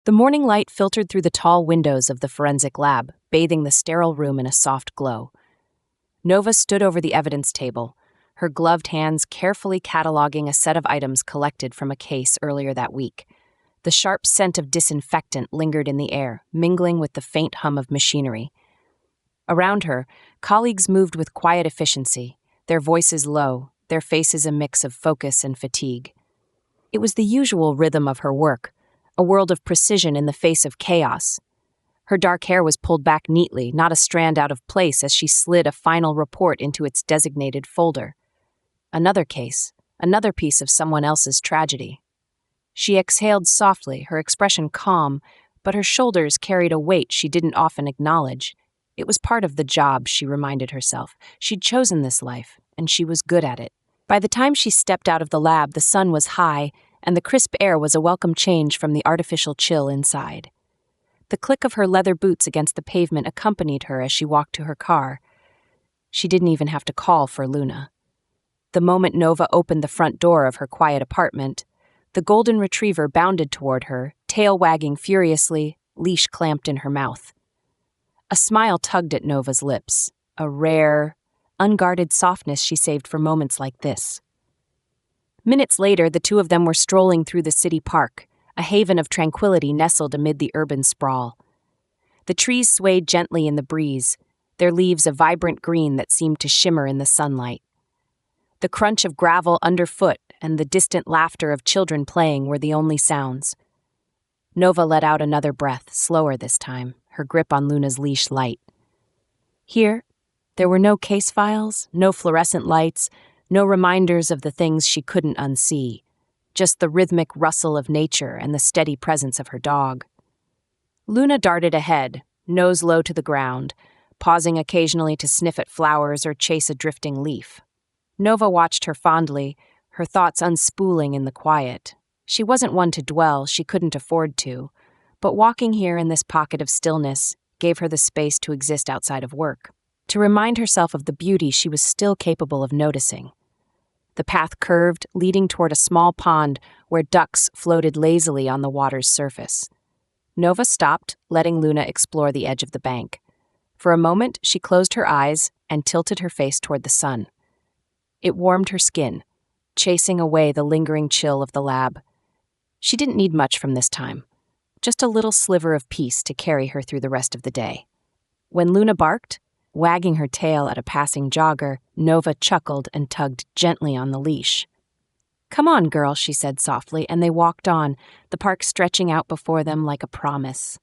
The morning light filtered through the tall windows of the forensic lab, bathing the sterile room in a soft glow. Nova stood over the evidence table, her gloved hands carefully cataloging a set of items collected from a case earlier that week. The sharp scent of disinfectant lingered in the air, mingling with the faint hum of machinery. Around her, colleagues moved with quiet efficiency, their voices low, their faces a mix of focus and fatigue. It was the usual rhythm of her work, a world of precision in the face of chaos. Her dark hair was pulled back neatly, not a strand out of place as she slid a final report into its designated folder. Another case, another piece of someone else's tragedy. She exhaled softly, her expression calm, but her shoulders carried a weight she didn't often acknowledge. It was part of the job, she reminded herself. She'd chosen this life, and she was good at it. By the time she stepped out of the lab, the sun was high, and the crisp air was a welcome change from the artificial chill inside. The click of her leather boots against the pavement accompanied her as she walked to her car. She didn't even have to call for Luna. The moment Nova opened the front door of her quiet apartment, the golden retriever bounded toward her, tail wagging furiously, leash clamped in her mouth. A smile tugged at Nova's lips, a rare, unguarded softness she saved for moments like this. Minutes later, the two of them were strolling through the city park, a haven of tranquility nestled amid the urban sprawl. The trees swayed gently in the breeze, their leaves a vibrant green that seemed to shimmer in the sunlight. The crunch of gravel underfoot and the distant laughter of children playing were the only sounds. Nova let out another breath, slower this time, her grip on Luna's leash light. Here, there were no case files, no fluorescent lights, no reminders of the things she couldn't unsee, just the rhythmic rustle of nature and the steady presence of her dog. Luna darted ahead, nose low to the ground, pausing occasionally to sniff at flowers or chase a drifting leaf. Nova watched her fondly, her thoughts unspooling in the quiet. She wasn't one to dwell, she couldn't afford to, but walking here in this pocket of stillness gave her the space to exist outside of work, to remind herself of the beauty she was still capable of noticing. The path curved, leading toward a small pond where ducks floated lazily on the water's surface. Nova stopped, letting Luna explore the edge of the bank. For a moment, she closed her eyes and tilted her face toward the sun. It warmed her skin, chasing away the lingering chill of the lab. She didn't need much from this time, just a little sliver of peace to carry her through the rest of the day. When Luna barked, wagging her tail at a passing jogger, Nova chuckled and tugged gently on the leash. "Come on, girl," she said softly, and they walked on, the park stretching out before them like a promise.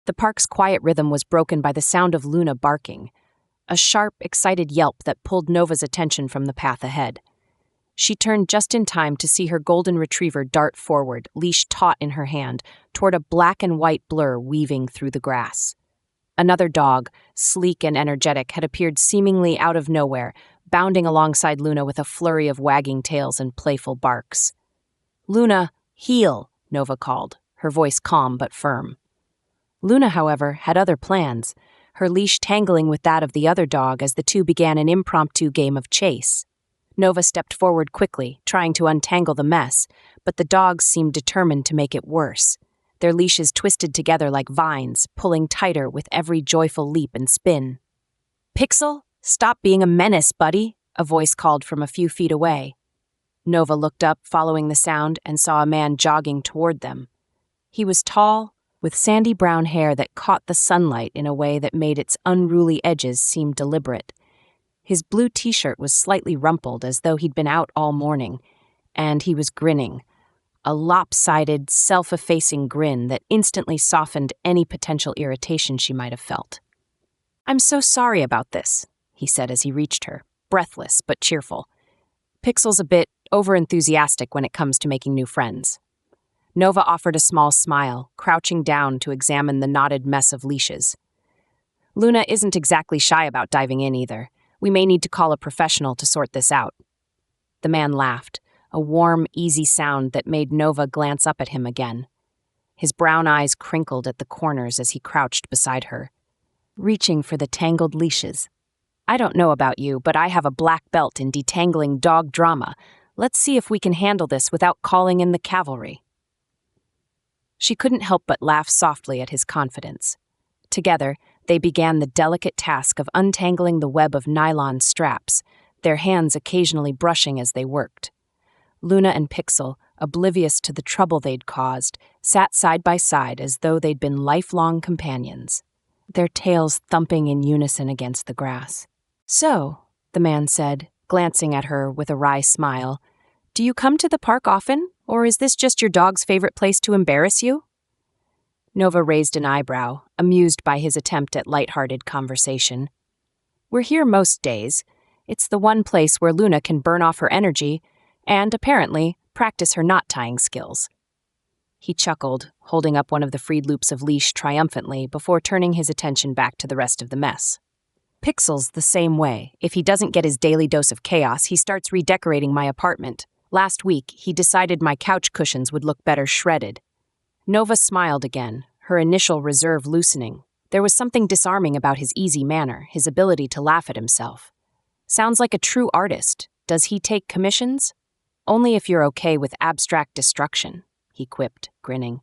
The park's quiet rhythm was broken by the sound of Luna barking, a sharp, excited yelp that pulled Nova's attention from the path ahead. She turned just in time to see her golden retriever dart forward, leash taut in her hand, toward a black and white blur weaving through the grass. Another dog, sleek and energetic, had appeared seemingly out of nowhere, bounding alongside Luna with a flurry of wagging tails and playful barks. "Luna, heel," Nova called, her voice calm but firm. Luna, however, had other plans, her leash tangling with that of the other dog as the two began an impromptu game of chase. Nova stepped forward quickly, trying to untangle the mess, but the dogs seemed determined to make it worse. Their leashes twisted together like vines, pulling tighter with every joyful leap and spin. "Pixel, stop being a menace, buddy," a voice called from a few feet away. Nova looked up, following the sound, and saw a man jogging toward them. He was tall, with sandy brown hair that caught the sunlight in a way that made its unruly edges seem deliberate. His blue t-shirt was slightly rumpled as though he'd been out all morning, and he was grinning, a lopsided, self-effacing grin that instantly softened any potential irritation she might have felt. "I'm so sorry about this," he said as he reached her, breathless but cheerful. Pixel's a bit overenthusiastic when it comes to making new friends. Nova offered a small smile, crouching down to examine the knotted mess of leashes. "Luna isn't exactly shy about diving in either. We may need to call a professional to sort this out." The man laughed, a warm, easy sound that made Nova glance up at him again. His brown eyes crinkled at the corners as he crouched beside her, reaching for the tangled leashes. "I don't know about you, but I have a black belt in detangling dog drama. Let's see if we can handle this without calling in the cavalry. She couldn't help but laugh softly at his confidence. Together, they began the delicate task of untangling the web of nylon straps, their hands occasionally brushing as they worked. Luna and Pixel, oblivious to the trouble they'd caused, sat side by side as though they'd been lifelong companions, their tails thumping in unison against the grass. "So," the man said, glancing at her with a wry smile, "do you come to the park often, or is this just your dog's favorite place to embarrass you?" Nova raised an eyebrow, amused by his attempt at light-hearted conversation. "We're here most days. It's the one place where Luna can burn off her energy and, apparently, practice her knot-tying skills." He chuckled, holding up one of the freed loops of leash triumphantly before turning his attention back to the rest of the mess. "Pixel's the same way. If he doesn't get his daily dose of chaos, he starts redecorating my apartment. Last week, he decided my couch cushions would look better shredded." Nova smiled again, her initial reserve loosening. There was something disarming about his easy manner, his ability to laugh at himself. "Sounds like a true artist. Does he take commissions?" "Only if you're okay with abstract destruction," he quipped, grinning.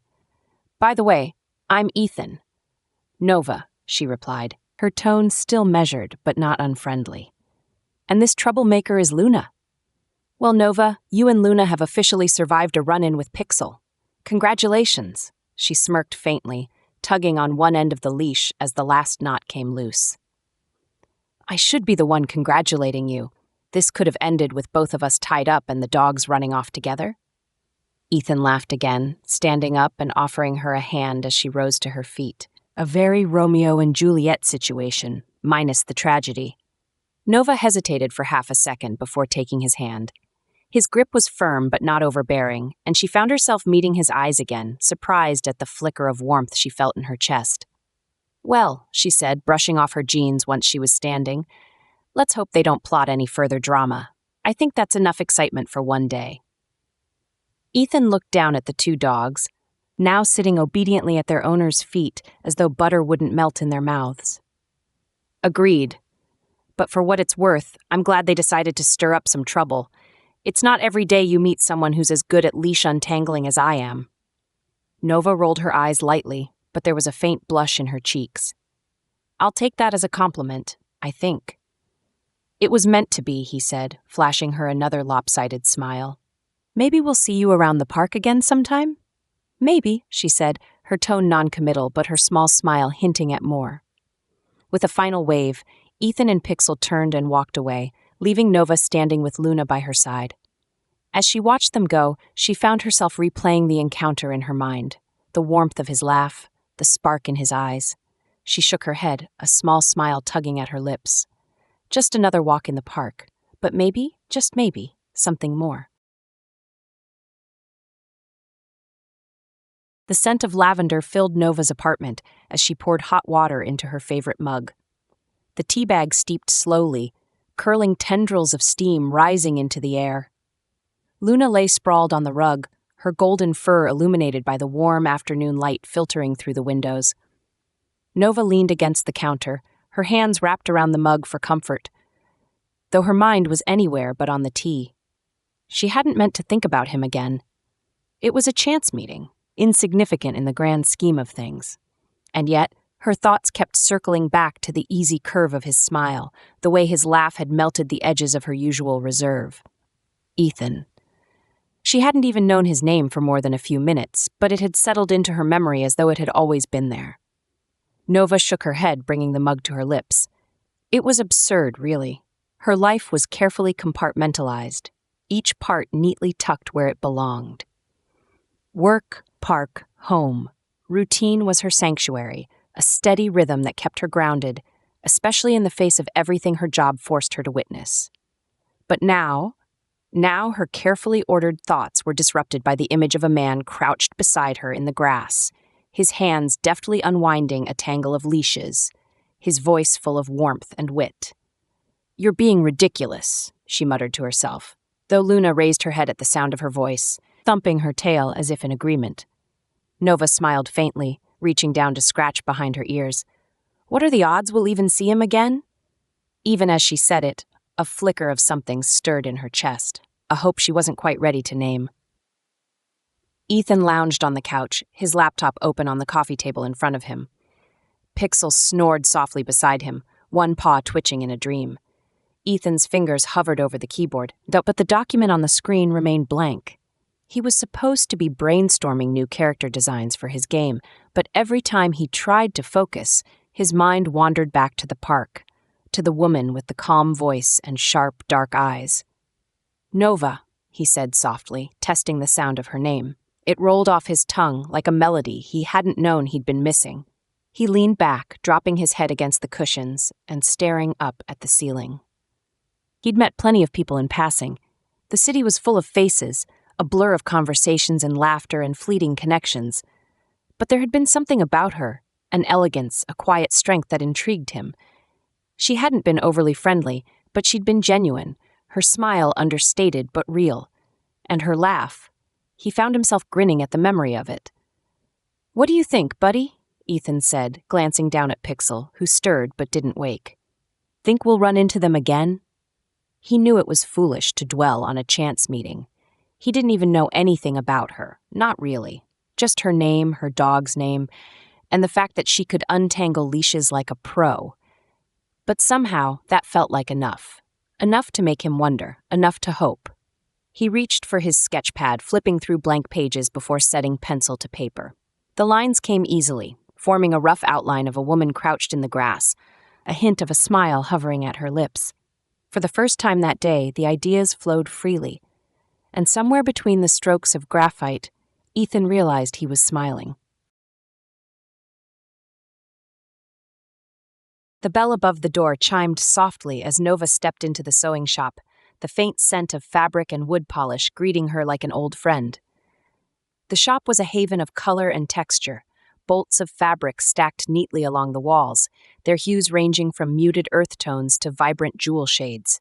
"By the way, I'm Ethan." "Nova," she replied, her tone still measured but not unfriendly. "And this troublemaker is Luna." "Well, Nova, you and Luna have officially survived a run-in with Pixel. Congratulations," she smirked faintly, tugging on one end of the leash as the last knot came loose. "I should be the one congratulating you. This could have ended with both of us tied up and the dogs running off together." Ethan laughed again, standing up and offering her a hand as she rose to her feet. A very Romeo and Juliet situation, minus the tragedy. Nova hesitated for half a second before taking his hand. His grip was firm but not overbearing, and she found herself meeting his eyes again, surprised at the flicker of warmth she felt in her chest. "Well," she said, brushing off her jeans once she was standing, "let's hope they don't plot any further drama. I think that's enough excitement for one day." Ethan looked down at the two dogs, now sitting obediently at their owner's feet as though butter wouldn't melt in their mouths. "Agreed. But for what it's worth, I'm glad they decided to stir up some trouble. It's not every day you meet someone who's as good at leash untangling as I am." Nova rolled her eyes lightly, but there was a faint blush in her cheeks. "I'll take that as a compliment, I think." "It was meant to be," he said, flashing her another lopsided smile. "Maybe we'll see you around the park again sometime?" "Maybe," she said, her tone noncommittal but her small smile hinting at more. With a final wave, Ethan and Pixel turned and walked away, leaving Nova standing with Luna by her side. As she watched them go, she found herself replaying the encounter in her mind, the warmth of his laugh, the spark in his eyes. She shook her head, a small smile tugging at her lips. Just another walk in the park, but maybe, just maybe, something more. The scent of lavender filled Nova's apartment as she poured hot water into her favorite mug. The tea bag steeped slowly, curling tendrils of steam rising into the air. Luna lay sprawled on the rug, her golden fur illuminated by the warm afternoon light filtering through the windows. Nova leaned against the counter, her hands wrapped around the mug for comfort, though her mind was anywhere but on the tea. She hadn't meant to think about him again. It was a chance meeting, insignificant in the grand scheme of things. And yet, her thoughts kept circling back to the easy curve of his smile, the way his laugh had melted the edges of her usual reserve. Ethan. She hadn't even known his name for more than a few minutes, but it had settled into her memory as though it had always been there. Nova shook her head, bringing the mug to her lips. It was absurd, really. Her life was carefully compartmentalized, each part neatly tucked where it belonged. Work, park, home. Routine was her sanctuary, a steady rhythm that kept her grounded, especially in the face of everything her job forced her to witness. But now her carefully ordered thoughts were disrupted by the image of a man crouched beside her in the grass, his hands deftly unwinding a tangle of leashes, his voice full of warmth and wit. "You're being ridiculous," she muttered to herself, though Luna raised her head at the sound of her voice, thumping her tail as if in agreement. Nova smiled faintly, reaching down to scratch behind her ears. "What are the odds we'll even see him again?" Even as she said it, a flicker of something stirred in her chest. a hope she wasn't quite ready to name. Ethan lounged on the couch, his laptop open on the coffee table in front of him. Pixel snored softly beside him, one paw twitching in a dream. Ethan's fingers hovered over the keyboard, but the document on the screen remained blank. He was supposed to be brainstorming new character designs for his game, but every time he tried to focus, his mind wandered back to the park, to the woman with the calm voice and sharp, dark eyes. "Nova," he said softly, testing the sound of her name. It rolled off his tongue like a melody he hadn't known he'd been missing. He leaned back, dropping his head against the cushions and staring up at the ceiling. He'd met plenty of people in passing. The city was full of faces, a blur of conversations and laughter and fleeting connections. But there had been something about her, an elegance, a quiet strength that intrigued him. She hadn't been overly friendly, but she'd been genuine, her smile understated but real. And her laugh. He found himself grinning at the memory of it. "What do you think, buddy?" Ethan said, glancing down at Pixel, who stirred but didn't wake. "Think we'll run into them again?" He knew it was foolish to dwell on a chance meeting. He didn't even know anything about her, not really. Just her name, her dog's name, and the fact that she could untangle leashes like a pro. But somehow that felt like enough. Enough to make him wonder, enough to hope. He reached for his sketch pad, flipping through blank pages before setting pencil to paper. The lines came easily, forming a rough outline of a woman crouched in the grass, a hint of a smile hovering at her lips. For the first time that day, the ideas flowed freely. And somewhere between the strokes of graphite, Ethan realized he was smiling. The bell above the door chimed softly as Nova stepped into the sewing shop, the faint scent of fabric and wood polish greeting her like an old friend. The shop was a haven of color and texture, bolts of fabric stacked neatly along the walls, their hues ranging from muted earth tones to vibrant jewel shades.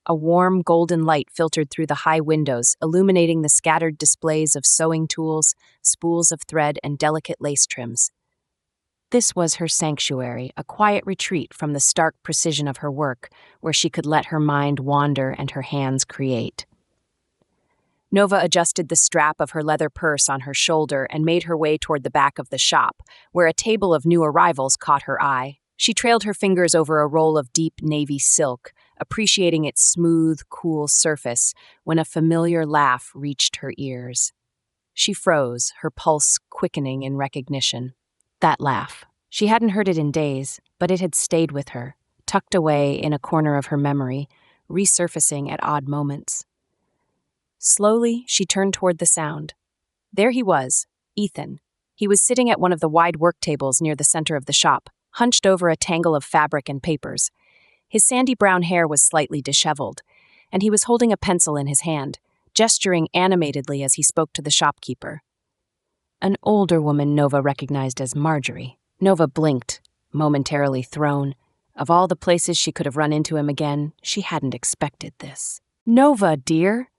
A warm golden light filtered through the high windows, illuminating the scattered displays of sewing tools, spools of thread, and delicate lace trims. This was her sanctuary, a quiet retreat from the stark precision of her work, where she could let her mind wander and her hands create. Nova adjusted the strap of her leather purse on her shoulder and made her way toward the back of the shop, where a table of new arrivals caught her eye. She trailed her fingers over a roll of deep navy silk, appreciating its smooth, cool surface, when a familiar laugh reached her ears. She froze, her pulse quickening in recognition. That laugh. She hadn't heard it in days, but it had stayed with her, tucked away in a corner of her memory, resurfacing at odd moments. Slowly, she turned toward the sound. There he was, Ethan. He was sitting at one of the wide work tables near the center of the shop, hunched over a tangle of fabric and papers. His sandy brown hair was slightly disheveled, and he was holding a pencil in his hand, gesturing animatedly as he spoke to the shopkeeper. An older woman Nova recognized as Marjorie. Nova blinked, momentarily thrown. Of all the places she could have run into him again, she hadn't expected this. "Nova, dear!"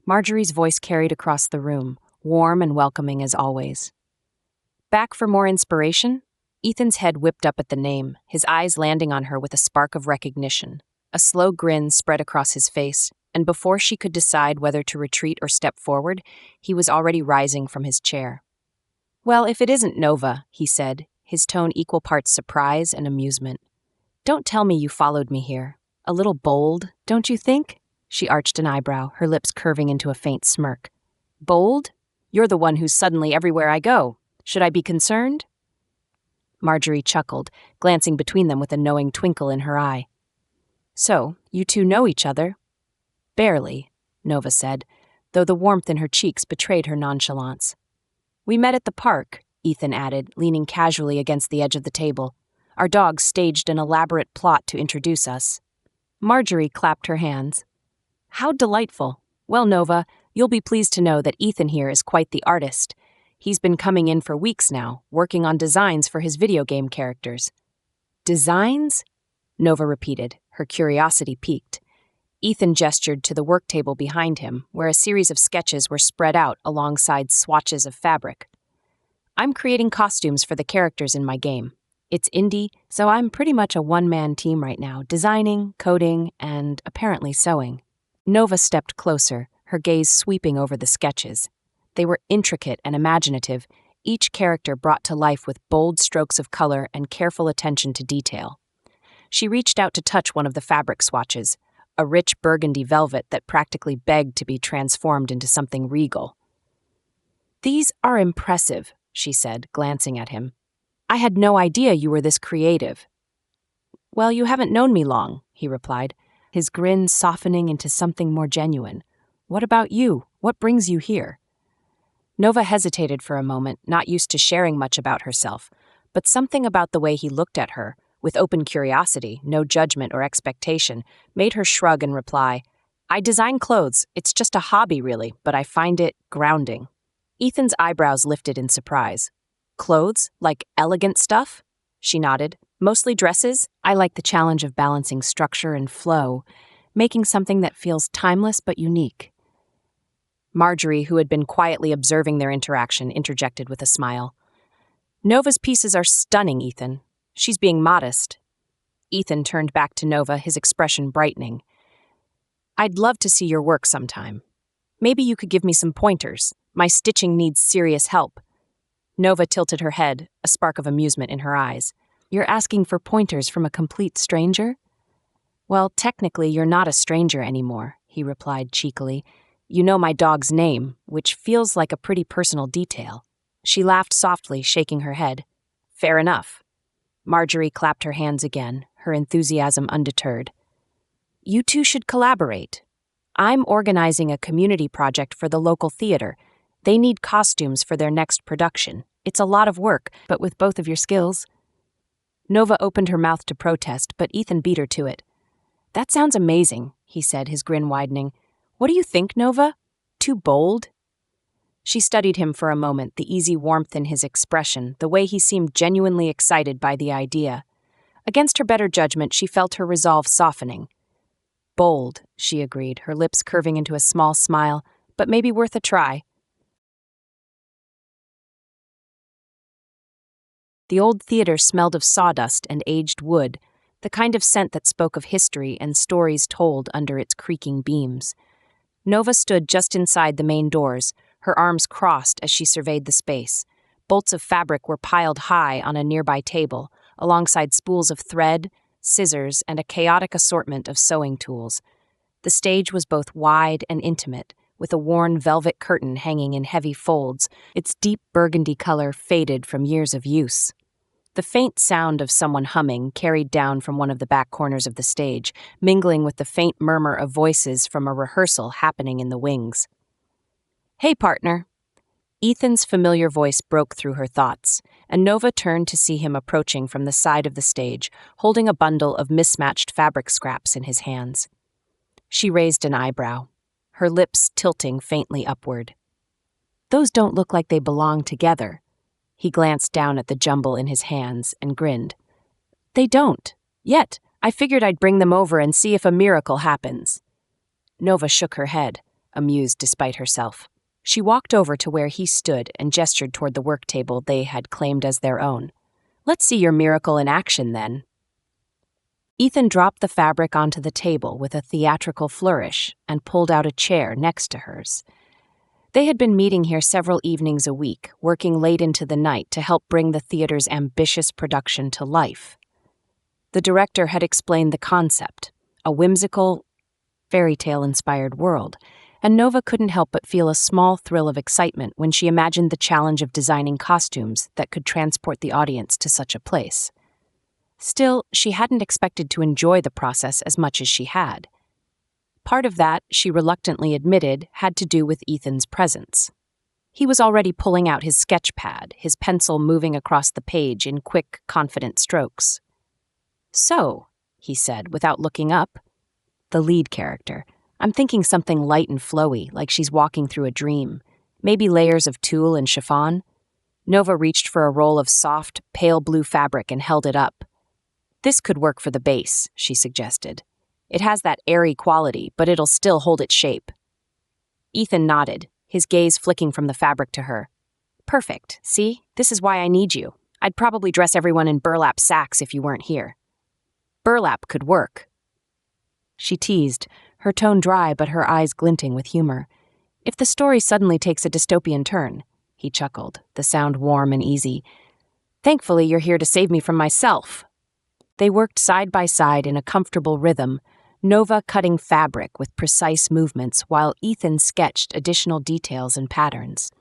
Marjorie's voice carried across the room, warm and welcoming as always. "Back for more inspiration?" Ethan's head whipped up at the name, his eyes landing on her with a spark of recognition. A slow grin spread across his face, and before she could decide whether to retreat or step forward, he was already rising from his chair. "Well, if it isn't Nova," he said, his tone equal parts surprise and amusement. "Don't tell me you followed me here. A little bold, don't you think?" She arched an eyebrow, her lips curving into a faint smirk. "Bold? You're the one who's suddenly everywhere I go. Should I be concerned?" Marjorie chuckled, glancing between them with a knowing twinkle in her eye. "So, you two know each other?" "Barely," Nova said, though the warmth in her cheeks betrayed her nonchalance. "We met at the park," Ethan added, leaning casually against the edge of the table. "Our dogs staged an elaborate plot to introduce us." Marjorie clapped her hands. "How delightful. Well, Nova, you'll be pleased to know that Ethan here is quite the artist. He's been coming in for weeks now, working on designs for his video game characters." "Designs?" Nova repeated, her curiosity piqued. Ethan gestured to the work table behind him, where a series of sketches were spread out alongside swatches of fabric. "I'm creating costumes for the characters in my game. It's indie, so I'm pretty much a one-man team right now, designing, coding, and apparently sewing." Nova stepped closer, her gaze sweeping over the sketches. They were intricate and imaginative, each character brought to life with bold strokes of color and careful attention to detail. She reached out to touch one of the fabric swatches, a rich burgundy velvet that practically begged to be transformed into something regal. "These are impressive," she said, glancing at him. "I had no idea you were this creative." "Well, you haven't known me long," he replied, his grin softening into something more genuine. "What about you? What brings you here?" Nova hesitated for a moment, not used to sharing much about herself, but something about the way he looked at her, with open curiosity, no judgment or expectation, made her shrug and reply, "I design clothes. It's just a hobby, really, but I find it grounding." Ethan's eyebrows lifted in surprise. "Clothes? Like elegant stuff?" She nodded. "Mostly dresses. I like the challenge of balancing structure and flow, making something that feels timeless but unique." Marjorie, who had been quietly observing their interaction, interjected with a smile. "Nova's pieces are stunning, Ethan. She's being modest." Ethan turned back to Nova, his expression brightening. "I'd love to see your work sometime. Maybe you could give me some pointers. My stitching needs serious help." Nova tilted her head, a spark of amusement in her eyes. "You're asking for pointers from a complete stranger?" "Well, technically, you're not a stranger anymore," he replied cheekily. "You know my dog's name, which feels like a pretty personal detail." She laughed softly, shaking her head. "Fair enough." Marjorie clapped her hands again, her enthusiasm undeterred. "You two should collaborate. I'm organizing a community project for the local theater. They need costumes for their next production. It's a lot of work, but with both of your skills." Nova opened her mouth to protest, but Ethan beat her to it. "That sounds amazing," he said, his grin widening. "What do you think, Nova? Too bold?" She studied him for a moment, the easy warmth in his expression, the way he seemed genuinely excited by the idea. Against her better judgment, she felt her resolve softening. "Bold," she agreed, her lips curving into a small smile, "but maybe worth a try." The old theater smelled of sawdust and aged wood, the kind of scent that spoke of history and stories told under its creaking beams. Nova stood just inside the main doors, her arms crossed as she surveyed the space. Bolts of fabric were piled high on a nearby table, alongside spools of thread, scissors, and a chaotic assortment of sewing tools. The stage was both wide and intimate, with a worn velvet curtain hanging in heavy folds, its deep burgundy color faded from years of use. The faint sound of someone humming carried down from one of the back corners of the stage, mingling with the faint murmur of voices from a rehearsal happening in the wings. "Hey, partner." Ethan's familiar voice broke through her thoughts, and Nova turned to see him approaching from the side of the stage, holding a bundle of mismatched fabric scraps in his hands. She raised an eyebrow, her lips tilting faintly upward. "Those don't look like they belong together." He glanced down at the jumble in his hands and grinned. "They don't. Yet. I figured I'd bring them over and see if a miracle happens." Nova shook her head, amused despite herself. She walked over to where he stood and gestured toward the work table they had claimed as their own. "Let's see your miracle in action, then." Ethan dropped the fabric onto the table with a theatrical flourish and pulled out a chair next to hers. They had been meeting here several evenings a week, working late into the night to help bring the theater's ambitious production to life. The director had explained the concept, a whimsical, fairy tale-inspired world, and Nova couldn't help but feel a small thrill of excitement when she imagined the challenge of designing costumes that could transport the audience to such a place. Still, she hadn't expected to enjoy the process as much as she had. Part of that, she reluctantly admitted, had to do with Ethan's presence. He was already pulling out his sketch pad, his pencil moving across the page in quick, confident strokes. "So," he said, without looking up, "the lead character. I'm thinking something light and flowy, like she's walking through a dream. Maybe layers of tulle and chiffon." Nova reached for a roll of soft, pale blue fabric and held it up. "This could work for the base," she suggested. "It has that airy quality, but it'll still hold its shape." Ethan nodded, his gaze flicking from the fabric to her. "Perfect. See? This is why I need you. I'd probably dress everyone in burlap sacks if you weren't here." "Burlap could work." She teased, her tone dry but her eyes glinting with humor. "If the story suddenly takes a dystopian turn," he chuckled, the sound warm and easy. "Thankfully, you're here to save me from myself." They worked side by side in a comfortable rhythm, Nova cutting fabric with precise movements while Ethan sketched additional details and patterns.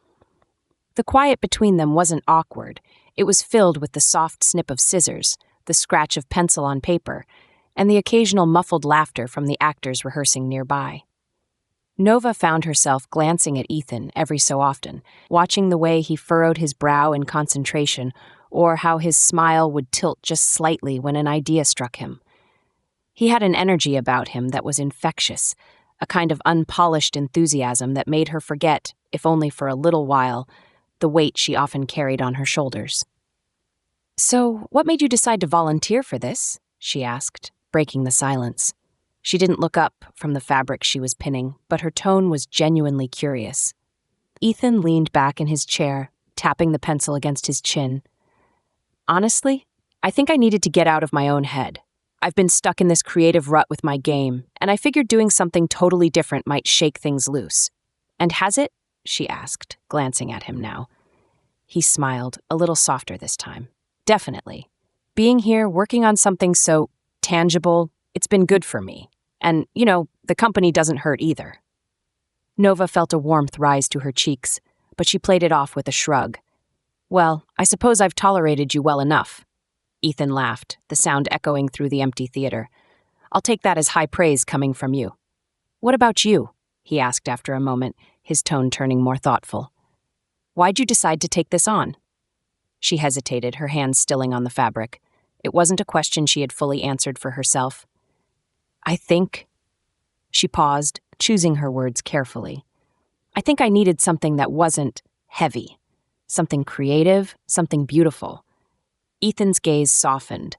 The quiet between them wasn't awkward. It was filled with the soft snip of scissors, the scratch of pencil on paper, and the occasional muffled laughter from the actors rehearsing nearby. Nova found herself glancing at Ethan every so often, watching the way he furrowed his brow in concentration or how his smile would tilt just slightly when an idea struck him. He had an energy about him that was infectious, a kind of unpolished enthusiasm that made her forget, if only for a little while, the weight she often carried on her shoulders. "So, what made you decide to volunteer for this?" she asked, breaking the silence. She didn't look up from the fabric she was pinning, but her tone was genuinely curious. Ethan leaned back in his chair, tapping the pencil against his chin. "Honestly, I think I needed to get out of my own head. I've been stuck in this creative rut with my game, and I figured doing something totally different might shake things loose." "And has it?" she asked, glancing at him now. He smiled, a little softer this time. "Definitely. Being here, working on something so tangible, it's been good for me. And, the company doesn't hurt either." Nova felt a warmth rise to her cheeks, but she played it off with a shrug. "Well, I suppose I've tolerated you well enough." Ethan laughed, the sound echoing through the empty theater. "I'll take that as high praise coming from you." "What about you?" he asked after a moment, his tone turning more thoughtful. "Why'd you decide to take this on?" She hesitated, her hands stilling on the fabric. It wasn't a question she had fully answered for herself. "I think..." She paused, choosing her words carefully. "I think I needed something that wasn't heavy. Something creative, something beautiful." Ethan's gaze softened,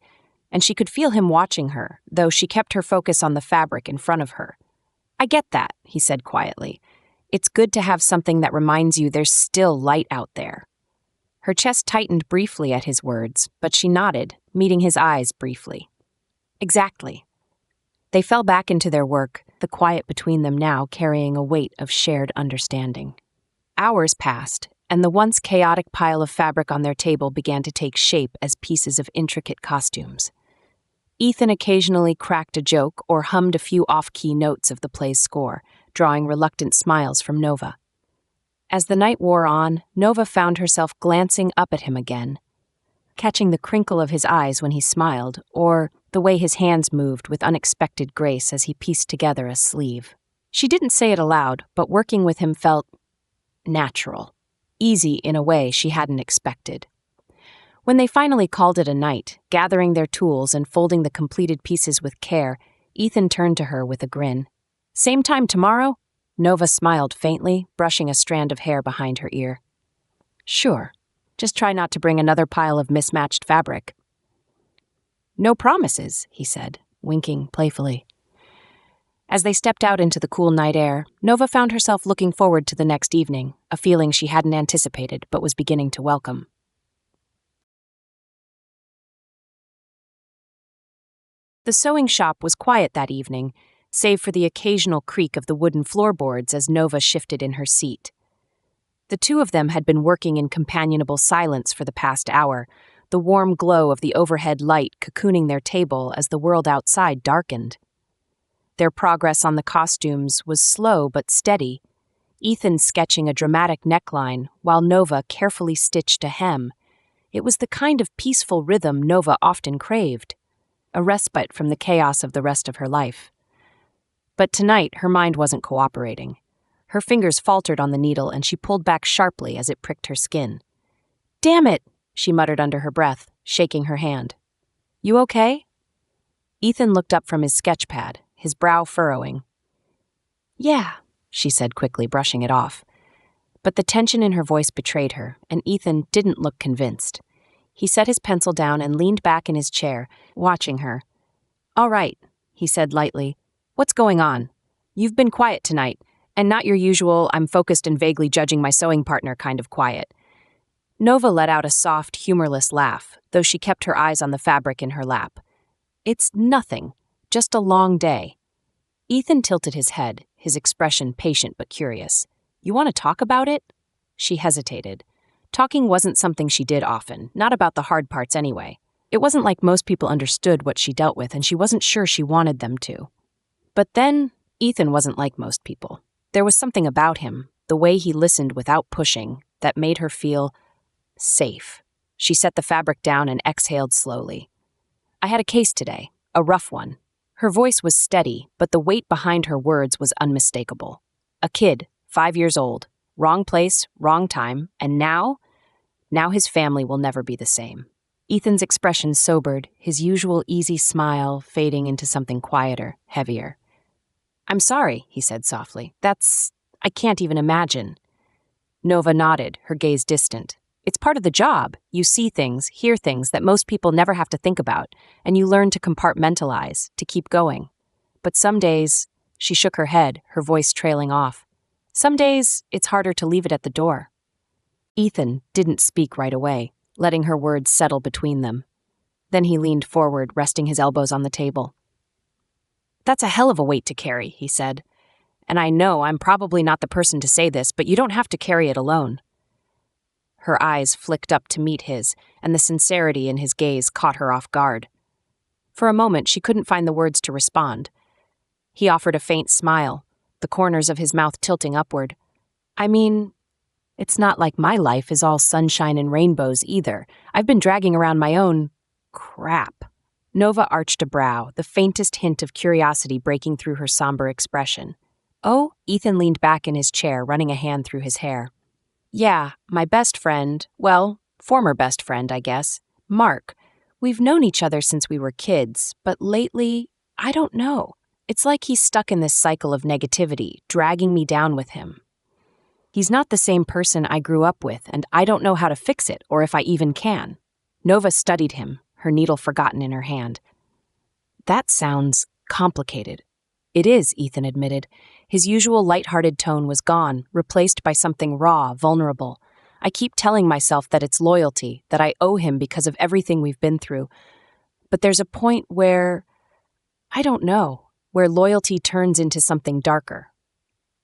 and she could feel him watching her, though she kept her focus on the fabric in front of her. "I get that," he said quietly. "It's good to have something that reminds you there's still light out there." Her chest tightened briefly at his words, but she nodded, meeting his eyes briefly. "Exactly." They fell back into their work, the quiet between them now carrying a weight of shared understanding. Hours passed, and the once chaotic pile of fabric on their table began to take shape as pieces of intricate costumes. Ethan occasionally cracked a joke or hummed a few off-key notes of the play's score, drawing reluctant smiles from Nova. As the night wore on, Nova found herself glancing up at him again, catching the crinkle of his eyes when he smiled, or the way his hands moved with unexpected grace as he pieced together a sleeve. She didn't say it aloud, but working with him felt natural, easy in a way she hadn't expected. When they finally called it a night, gathering their tools and folding the completed pieces with care, Ethan turned to her with a grin. "Same time tomorrow?" Nova smiled faintly, brushing a strand of hair behind her ear. "Sure. Just try not to bring another pile of mismatched fabric." "No promises," he said, winking playfully. As they stepped out into the cool night air, Nova found herself looking forward to the next evening, a feeling she hadn't anticipated but was beginning to welcome. The sewing shop was quiet that evening, save for the occasional creak of the wooden floorboards as Nova shifted in her seat. The two of them had been working in companionable silence for the past hour, the warm glow of the overhead light cocooning their table as the world outside darkened. Their progress on the costumes was slow but steady, Ethan sketching a dramatic neckline while Nova carefully stitched a hem. It was the kind of peaceful rhythm Nova often craved, a respite from the chaos of the rest of her life. But tonight her mind wasn't cooperating. Her fingers faltered on the needle and she pulled back sharply as it pricked her skin. "Damn it!" she muttered under her breath, shaking her hand. "You okay?" Ethan looked up from his sketch pad, his brow furrowing. "Yeah," she said quickly, brushing it off. But the tension in her voice betrayed her, and Ethan didn't look convinced. He set his pencil down and leaned back in his chair, watching her. "All right," he said lightly. "What's going on? You've been quiet tonight, and not your usual I'm focused and vaguely judging my sewing partner kind of quiet." Nova let out a soft, humorless laugh, though she kept her eyes on the fabric in her lap. "It's nothing, just a long day." Ethan tilted his head, his expression patient but curious. You want to talk about it? She hesitated. Talking wasn't something she did often, not about the hard parts anyway. It wasn't like most people understood what she dealt with, and she wasn't sure she wanted them to. But then, Ethan wasn't like most people. There was something about him, the way he listened without pushing, that made her feel safe. She set the fabric down and exhaled slowly. I had a case today, a rough one. Her voice was steady, but the weight behind her words was unmistakable. A kid, 5 years old, wrong place, wrong time, and now his family will never be the same. Ethan's expression sobered, his usual easy smile fading into something quieter, heavier. I'm sorry, he said softly. I can't even imagine. Nova nodded, her gaze distant. It's part of the job. You see things, hear things that most people never have to think about, and you learn to compartmentalize, to keep going. But some days, she shook her head, her voice trailing off. Some days, it's harder to leave it at the door. Ethan didn't speak right away, letting her words settle between them. Then he leaned forward, resting his elbows on the table. That's a hell of a weight to carry, he said. And I know I'm probably not the person to say this, but you don't have to carry it alone. Her eyes flicked up to meet his, and the sincerity in his gaze caught her off guard. For a moment, she couldn't find the words to respond. He offered a faint smile, the corners of his mouth tilting upward. I mean, it's not like my life is all sunshine and rainbows either. I've been dragging around my own crap. Nova arched a brow, the faintest hint of curiosity breaking through her somber expression. Oh, Ethan leaned back in his chair, running a hand through his hair. Yeah, my best friend, well, former best friend, I guess, Mark. We've known each other since we were kids, but lately, I don't know. It's like he's stuck in this cycle of negativity, dragging me down with him. He's not the same person I grew up with, and I don't know how to fix it, or if I even can. Nova studied him, her needle forgotten in her hand. That sounds complicated. It is, Ethan admitted. His usual light-hearted tone was gone, replaced by something raw, vulnerable. I keep telling myself that it's loyalty, that I owe him because of everything we've been through. But there's a point where, I don't know, where loyalty turns into something darker.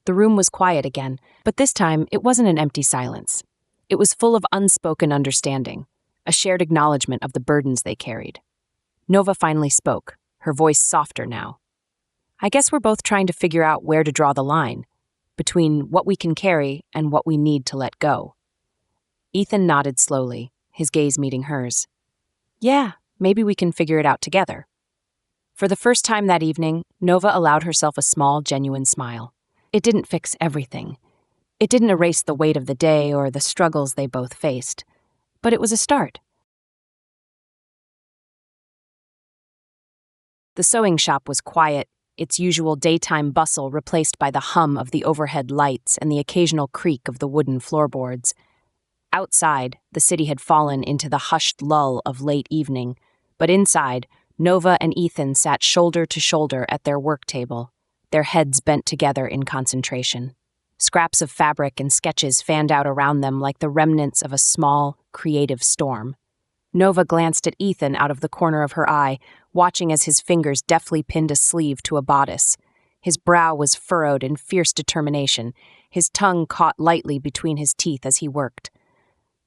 The room was quiet again, but this time it wasn't an empty silence. It was full of unspoken understanding, a shared acknowledgement of the burdens they carried. Nova finally spoke, her voice softer now. I guess we're both trying to figure out where to draw the line, between what we can carry and what we need to let go. Ethan nodded slowly, his gaze meeting hers. Yeah, maybe we can figure it out together. For the first time that evening, Nova allowed herself a small, genuine smile. It didn't fix everything. It didn't erase the weight of the day or the struggles they both faced. But it was a start. The sewing shop was quiet, its usual daytime bustle replaced by the hum of the overhead lights and the occasional creak of the wooden floorboards. Outside, the city had fallen into the hushed lull of late evening, but inside, Nova and Ethan sat shoulder to shoulder at their work table, their heads bent together in concentration. Scraps of fabric and sketches fanned out around them like the remnants of a small, creative storm. Nova glanced at Ethan out of the corner of her eye, watching as his fingers deftly pinned a sleeve to a bodice. His brow was furrowed in fierce determination, his tongue caught lightly between his teeth as he worked.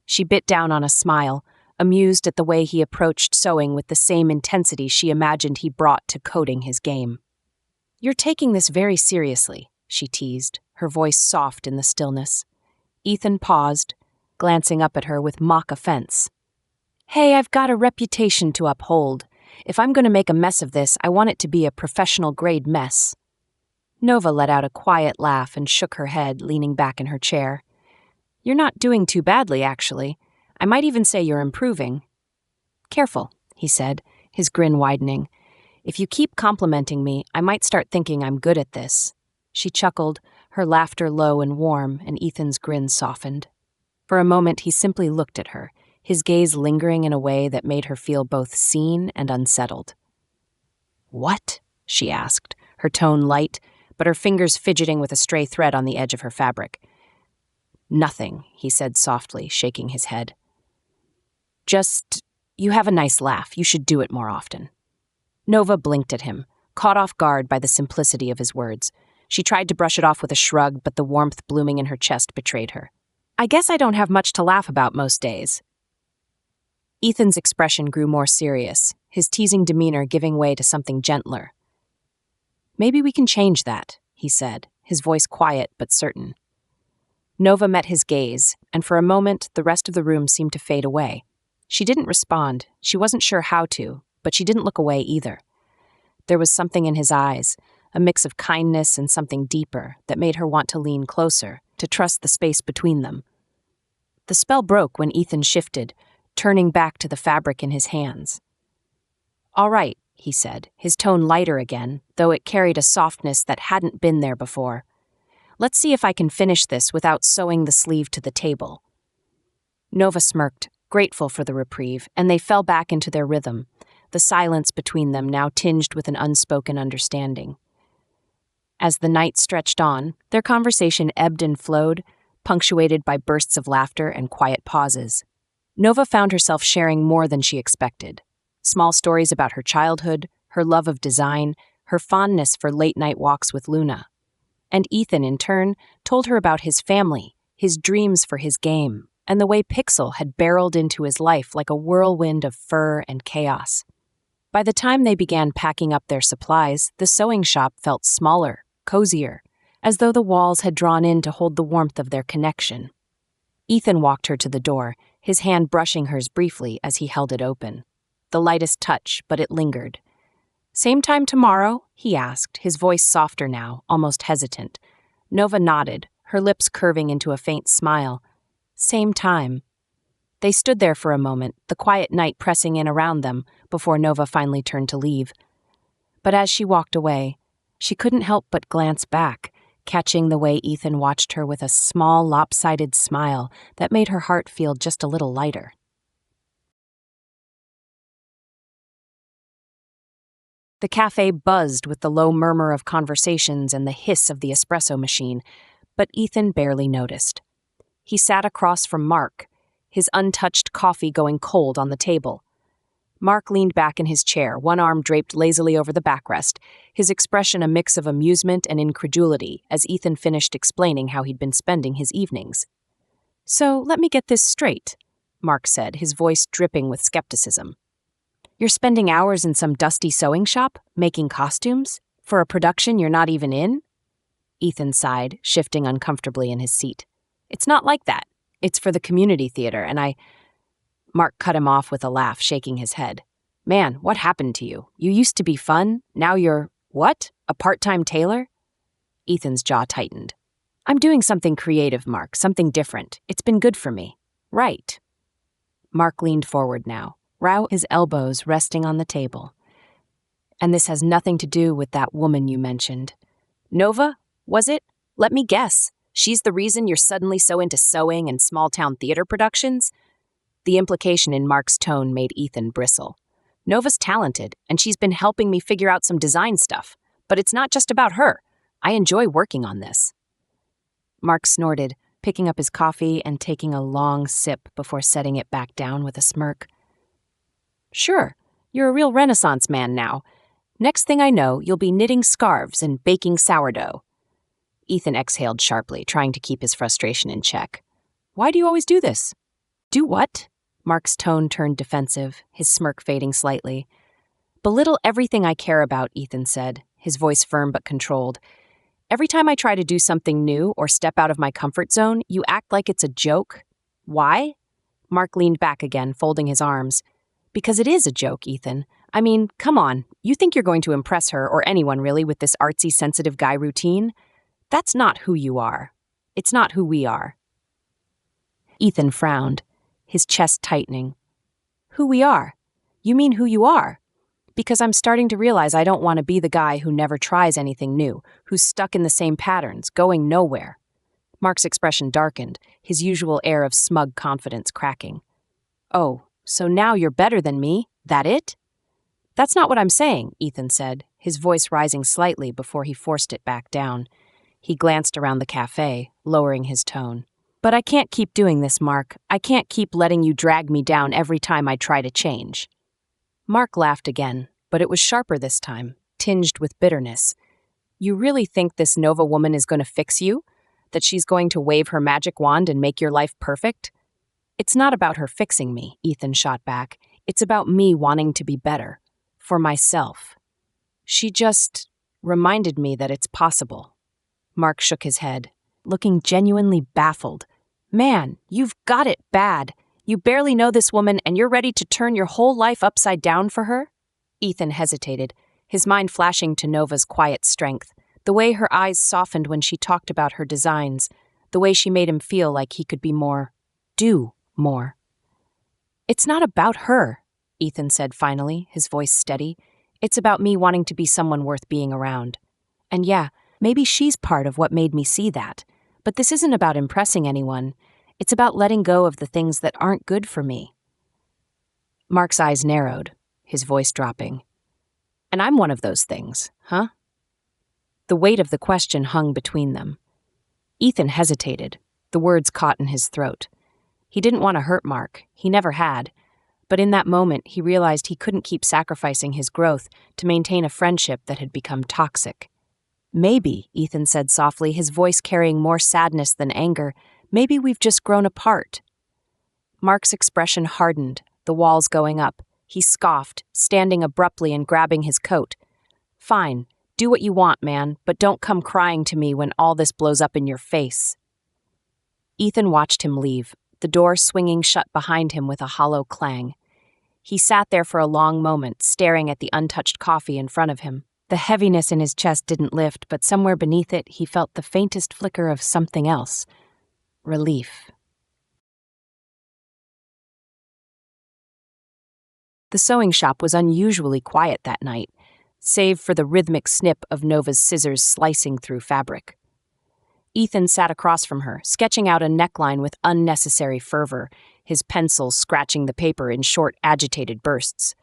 She bit down on a smile, amused at the way he approached sewing with the same intensity she imagined he brought to coding his game. You're taking this very seriously, she teased, her voice soft in the stillness. Ethan paused, glancing up at her with mock offense. Hey, I've got a reputation to uphold. If I'm going to make a mess of this, I want it to be a professional-grade mess. Nova let out a quiet laugh and shook her head, leaning back in her chair. You're not doing too badly, actually. I might even say you're improving. Careful, he said, his grin widening. If you keep complimenting me, I might start thinking I'm good at this. She chuckled, her laughter low and warm, and Ethan's grin softened. For a moment, he simply looked at her, his gaze lingering in a way that made her feel both seen and unsettled. What? She asked, her tone light, but her fingers fidgeting with a stray thread on the edge of her fabric. Nothing, he said softly, shaking his head. Just, you have a nice laugh. You should do it more often. Nova blinked at him, caught off guard by the simplicity of his words. She tried to brush it off with a shrug, but the warmth blooming in her chest betrayed her. I guess I don't have much to laugh about most days. Ethan's expression grew more serious, his teasing demeanor giving way to something gentler. Maybe we can change that, he said, his voice quiet but certain. Nova met his gaze, and for a moment the rest of the room seemed to fade away. She didn't respond. She wasn't sure how to, but she didn't look away either. There was something in his eyes, a mix of kindness and something deeper, that made her want to lean closer, to trust the space between them. The spell broke when Ethan shifted, turning back to the fabric in his hands. All right, he said, his tone lighter again, though it carried a softness that hadn't been there before. Let's see if I can finish this without sewing the sleeve to the table. Nova smirked, grateful for the reprieve, and they fell back into their rhythm, the silence between them now tinged with an unspoken understanding. As the night stretched on, their conversation ebbed and flowed, punctuated by bursts of laughter and quiet pauses. Nova found herself sharing more than she expected. Small stories about her childhood, her love of design, her fondness for late-night walks with Luna. And Ethan, in turn, told her about his family, his dreams for his game, and the way Pixel had barreled into his life like a whirlwind of fur and chaos. By the time they began packing up their supplies, the sewing shop felt smaller, cozier, as though the walls had drawn in to hold the warmth of their connection. Ethan walked her to the door, his hand brushing hers briefly as he held it open. The lightest touch, but it lingered. Same time tomorrow? He asked, his voice softer now, almost hesitant. Nova nodded, her lips curving into a faint smile. Same time. They stood there for a moment, the quiet night pressing in around them, before Nova finally turned to leave. But as she walked away, she couldn't help but glance back, catching the way Ethan watched her with a small, lopsided smile that made her heart feel just a little lighter. The cafe buzzed with the low murmur of conversations and the hiss of the espresso machine, but Ethan barely noticed. He sat across from Mark, his untouched coffee going cold on the table. Mark leaned back in his chair, one arm draped lazily over the backrest, his expression a mix of amusement and incredulity as Ethan finished explaining how he'd been spending his evenings. So, let me get this straight, Mark said, his voice dripping with skepticism. You're spending hours in some dusty sewing shop, making costumes, for a production you're not even in? Ethan sighed, shifting uncomfortably in his seat. It's not like that. It's for the community theater, and Mark cut him off with a laugh, shaking his head. Man, what happened to you? You used to be fun. Now you're, what? A part-time tailor? Ethan's jaw tightened. I'm doing something creative, Mark, something different. It's been good for me. Right. Mark leaned forward now, his elbows resting on the table. And this has nothing to do with that woman you mentioned. Nova, was it? Let me guess. She's the reason you're suddenly so into sewing and small-town theater productions? The implication in Mark's tone made Ethan bristle. Nova's talented, and she's been helping me figure out some design stuff. But it's not just about her. I enjoy working on this. Mark snorted, picking up his coffee and taking a long sip before setting it back down with a smirk. Sure, you're a real Renaissance man now. Next thing I know, you'll be knitting scarves and baking sourdough. Ethan exhaled sharply, trying to keep his frustration in check. Why do you always do this? Do what? Mark's tone turned defensive, his smirk fading slightly. Belittle everything I care about, Ethan said, his voice firm but controlled. Every time I try to do something new or step out of my comfort zone, you act like it's a joke. Why? Mark leaned back again, folding his arms. Because it is a joke, Ethan. I mean, come on. You think you're going to impress her, or anyone really, with this artsy, sensitive guy routine? That's not who you are. It's not who we are. Ethan frowned, his chest tightening. Who we are? You mean who you are? Because I'm starting to realize I don't want to be the guy who never tries anything new, who's stuck in the same patterns, going nowhere. Mark's expression darkened, his usual air of smug confidence cracking. Oh, so now you're better than me? That it? That's not what I'm saying, Ethan said, his voice rising slightly before he forced it back down. He glanced around the cafe, lowering his tone. But I can't keep doing this, Mark. I can't keep letting you drag me down every time I try to change. Mark laughed again, but it was sharper this time, tinged with bitterness. You really think this Nova woman is going to fix you? That she's going to wave her magic wand and make your life perfect? It's not about her fixing me, Ethan shot back. It's about me wanting to be better. For myself. She just reminded me that it's possible. Mark shook his head, looking genuinely baffled. Man, you've got it bad. You barely know this woman and you're ready to turn your whole life upside down for her? Ethan hesitated, his mind flashing to Nova's quiet strength, the way her eyes softened when she talked about her designs, the way she made him feel like he could be more, do more. It's not about her, Ethan said finally, his voice steady. It's about me wanting to be someone worth being around. And yeah, maybe she's part of what made me see that. But this isn't about impressing anyone. It's about letting go of the things that aren't good for me. Mark's eyes narrowed, his voice dropping. And I'm one of those things, huh? The weight of the question hung between them. Ethan hesitated, the words caught in his throat. He didn't want to hurt Mark, he never had. But in that moment, he realized he couldn't keep sacrificing his growth to maintain a friendship that had become toxic. Maybe, Ethan said softly, his voice carrying more sadness than anger, maybe we've just grown apart. Mark's expression hardened, the walls going up. He scoffed, standing abruptly and grabbing his coat. Fine, do what you want, man, but don't come crying to me when all this blows up in your face. Ethan watched him leave, the door swinging shut behind him with a hollow clang. He sat there for a long moment, staring at the untouched coffee in front of him. The heaviness in his chest didn't lift, but somewhere beneath it, he felt the faintest flicker of something else. Relief. The sewing shop was unusually quiet that night, save for the rhythmic snip of Nova's scissors slicing through fabric. Ethan sat across from her, sketching out a neckline with unnecessary fervor, his pencil scratching the paper in short, agitated bursts.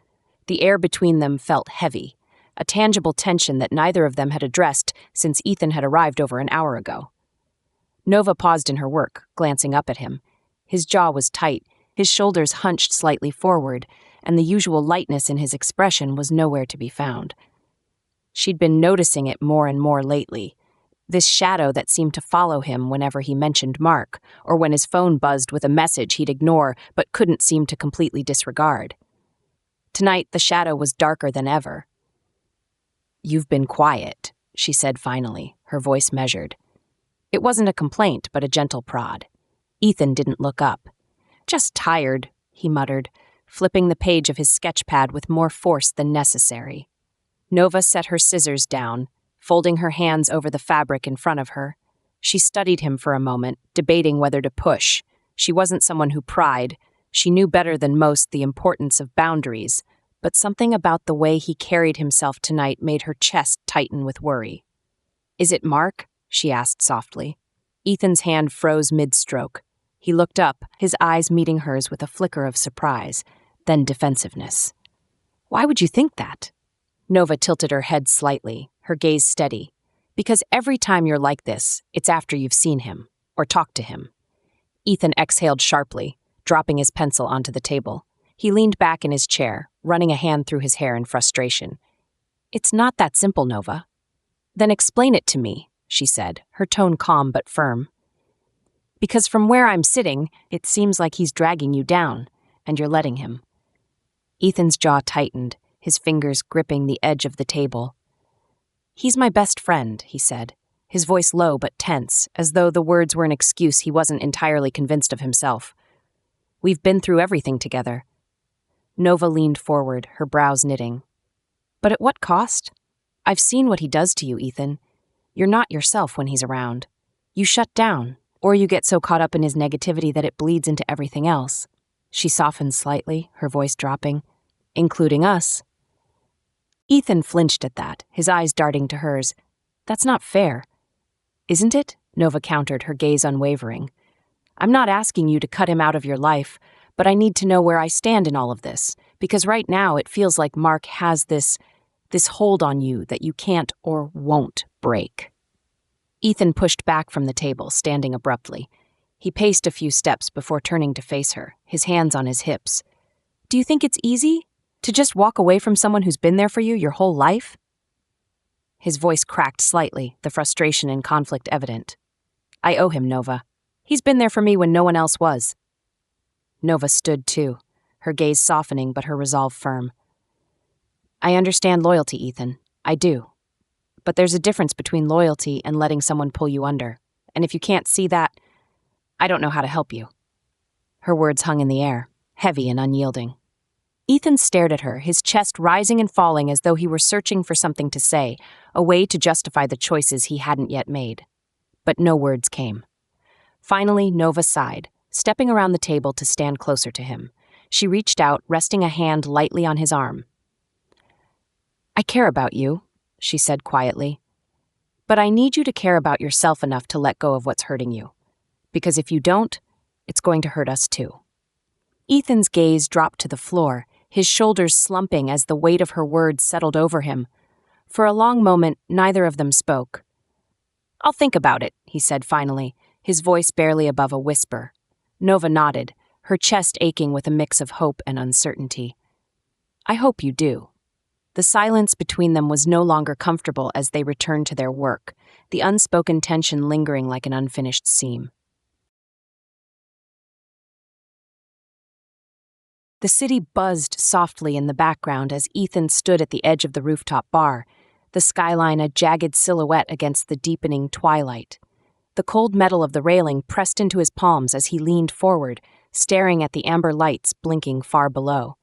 The air between them felt heavy, a tangible tension that neither of them had addressed since Ethan had arrived over an hour ago. Nova paused in her work, glancing up at him. His jaw was tight, his shoulders hunched slightly forward, and the usual lightness in his expression was nowhere to be found. She'd been noticing it more and more lately. This shadow that seemed to follow him whenever he mentioned Mark, or when his phone buzzed with a message he'd ignore but couldn't seem to completely disregard. Tonight, the shadow was darker than ever. "You've been quiet," she said finally, her voice measured. It wasn't a complaint, but a gentle prod. Ethan didn't look up. "Just tired," he muttered, flipping the page of his sketch pad with more force than necessary. Nova set her scissors down, folding her hands over the fabric in front of her. She studied him for a moment, debating whether to push. She wasn't someone who pried. She knew better than most the importance of boundaries, but something about the way he carried himself tonight made her chest tighten with worry. "Is it Mark?" she asked softly. Ethan's hand froze mid-stroke. He looked up, his eyes meeting hers with a flicker of surprise, then defensiveness. "Why would you think that?" Nova tilted her head slightly, her gaze steady. "Because every time you're like this, it's after you've seen him, or talked to him." Ethan exhaled sharply, dropping his pencil onto the table. He leaned back in his chair, running a hand through his hair in frustration. "It's not that simple, Nova." "Then explain it to me," she said, her tone calm but firm. "Because from where I'm sitting, it seems like he's dragging you down, and you're letting him." Ethan's jaw tightened, his fingers gripping the edge of the table. "He's my best friend," he said, his voice low but tense, as though the words were an excuse he wasn't entirely convinced of himself. "We've been through everything together." Nova leaned forward, her brows knitting. "But at what cost? I've seen what he does to you, Ethan. You're not yourself when he's around. You shut down, or you get so caught up in his negativity that it bleeds into everything else." She softened slightly, her voice dropping. "Including us." Ethan flinched at that, his eyes darting to hers. "That's not fair." "Isn't it?" Nova countered, her gaze unwavering. "I'm not asking you to cut him out of your life, but I need to know where I stand in all of this, because right now it feels like Mark has this hold on you that you can't or won't break." Ethan pushed back from the table, standing abruptly. He paced a few steps before turning to face her, his hands on his hips. "Do you think it's easy? To just walk away from someone who's been there for you your whole life?" His voice cracked slightly, the frustration and conflict evident. I owe him, Nova. He's been there for me when no one else was. Nova stood too, her gaze softening but her resolve firm. I understand loyalty, Ethan. I do. But there's a difference between loyalty and letting someone pull you under. And if you can't see that, I don't know how to help you. Her words hung in the air, heavy and unyielding. Ethan stared at her, his chest rising and falling as though he were searching for something to say, a way to justify the choices he hadn't yet made. But no words came. Finally, Nova sighed, stepping around the table to stand closer to him. She reached out, resting a hand lightly on his arm. I care about you, she said quietly. But I need you to care about yourself enough to let go of what's hurting you. Because if you don't, it's going to hurt us too. Ethan's gaze dropped to the floor, his shoulders slumping as the weight of her words settled over him. For a long moment, neither of them spoke. I'll think about it, he said finally, his voice barely above a whisper. Nova nodded, her chest aching with a mix of hope and uncertainty. I hope you do. The silence between them was no longer comfortable as they returned to their work, the unspoken tension lingering like an unfinished seam. The city buzzed softly in the background as Ethan stood at the edge of the rooftop bar, the skyline a jagged silhouette against the deepening twilight. The cold metal of the railing pressed into his palms as he leaned forward, staring at the amber lights blinking far below.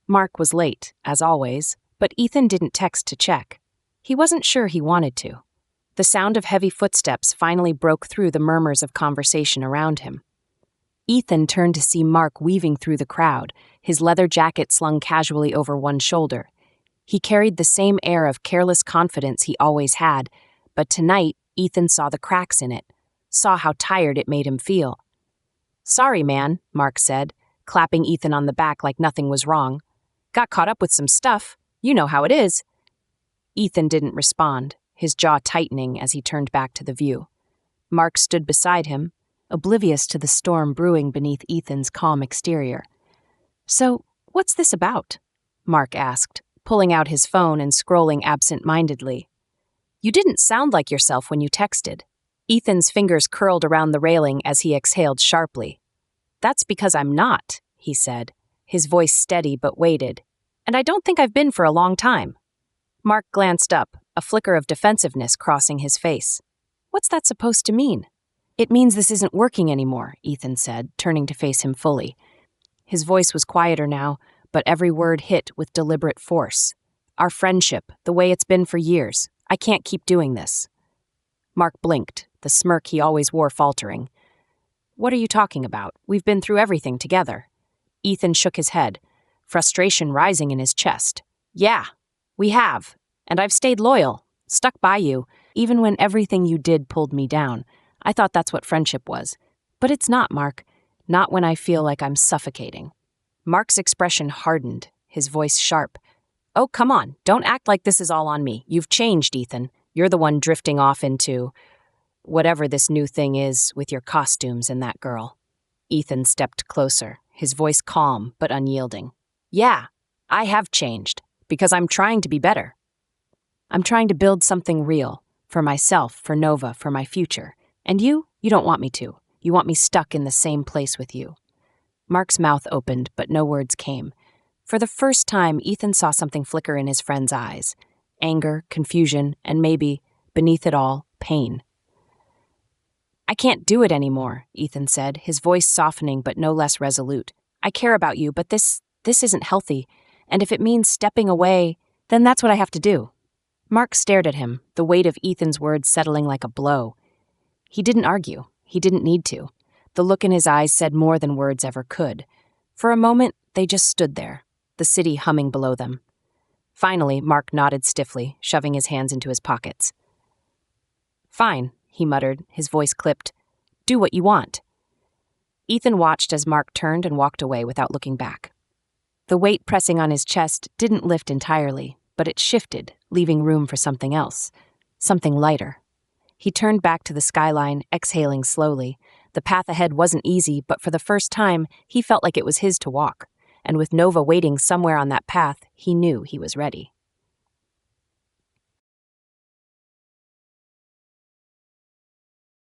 Mark was late, as always, but Ethan didn't text to check. He wasn't sure he wanted to. The sound of heavy footsteps finally broke through the murmurs of conversation around him. Ethan turned to see Mark weaving through the crowd, his leather jacket slung casually over one shoulder. He carried the same air of careless confidence he always had, but tonight Ethan saw the cracks in it, saw how tired it made him feel. Sorry, man, Mark said, clapping Ethan on the back like nothing was wrong. Got caught up with some stuff. You know how it is. Ethan didn't respond, his jaw tightening as he turned back to the view. Mark stood beside him, oblivious to the storm brewing beneath Ethan's calm exterior. So, what's this about? Mark asked, pulling out his phone and scrolling absent-mindedly. You didn't sound like yourself when you texted. Ethan's fingers curled around the railing as he exhaled sharply. That's because I'm not, he said, his voice steady but weighted. And I don't think I've been for a long time. Mark glanced up, a flicker of defensiveness crossing his face. What's that supposed to mean? It means this isn't working anymore, Ethan said, turning to face him fully. His voice was quieter now, but every word hit with deliberate force. Our friendship, the way it's been for years. I can't keep doing this. Mark blinked, the smirk he always wore faltering. What are you talking about? We've been through everything together. Ethan shook his head, frustration rising in his chest. Yeah, we have. And I've stayed loyal, stuck by you, even when everything you did pulled me down. I thought that's what friendship was. But it's not, Mark. Not when I feel like I'm suffocating. Mark's expression hardened, his voice sharp. Oh, come on, don't act like this is all on me. You've changed, Ethan. You're the one drifting off into whatever this new thing is with your costumes and that girl. Ethan stepped closer, his voice calm but unyielding. Yeah, I have changed, because I'm trying to be better. I'm trying to build something real, for myself, for Nova, for my future. And you don't want me to. You want me stuck in the same place with you. Mark's mouth opened, but no words came. For the first time, Ethan saw something flicker in his friend's eyes. Anger, confusion, and maybe, beneath it all, pain. I can't do it anymore, Ethan said, his voice softening but no less resolute. I care about you, but this isn't healthy. And if it means stepping away, then that's what I have to do. Mark stared at him, the weight of Ethan's words settling like a blow. He didn't argue. He didn't need to. The look in his eyes said more than words ever could. For a moment, they just stood there, the city humming below them. Finally, Mark nodded stiffly, shoving his hands into his pockets. Fine, he muttered, his voice clipped. Do what you want. Ethan watched as Mark turned and walked away without looking back. The weight pressing on his chest didn't lift entirely, but it shifted, leaving room for something else, something lighter. He turned back to the skyline, exhaling slowly. The path ahead wasn't easy, but for the first time, he felt like it was his to walk. And with Nova waiting somewhere on that path, he knew he was ready.